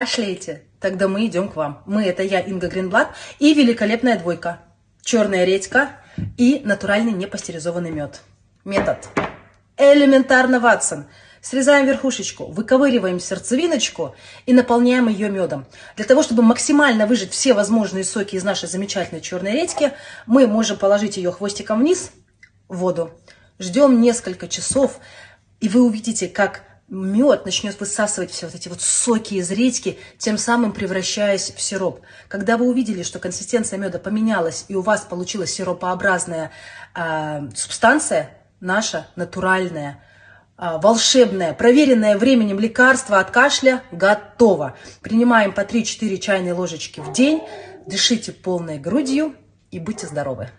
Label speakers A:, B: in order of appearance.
A: кашляете? Тогда мы идем к вам. Мы — это я, Инга Гринблат, и великолепная двойка. Черная редька и натуральный непастеризованный мед. Метод. Элементарно, Ватсон. Срезаем верхушечку, выковыриваем сердцевиночку и наполняем ее медом. Для того, чтобы максимально выжать все возможные соки из нашей замечательной черной редьки, мы можем положить ее хвостиком вниз в воду. Ждем несколько часов, и вы увидите, как мед начнет высасывать все вот эти вот соки из редьки, тем самым превращаясь в сироп. Когда вы увидели, что консистенция меда поменялась, и у вас получилась сиропообразная субстанция, наша натуральная, волшебное, проверенное временем лекарство от кашля готово. Принимаем по 3-4 чайные ложечки в день, дышите полной грудью и будьте здоровы.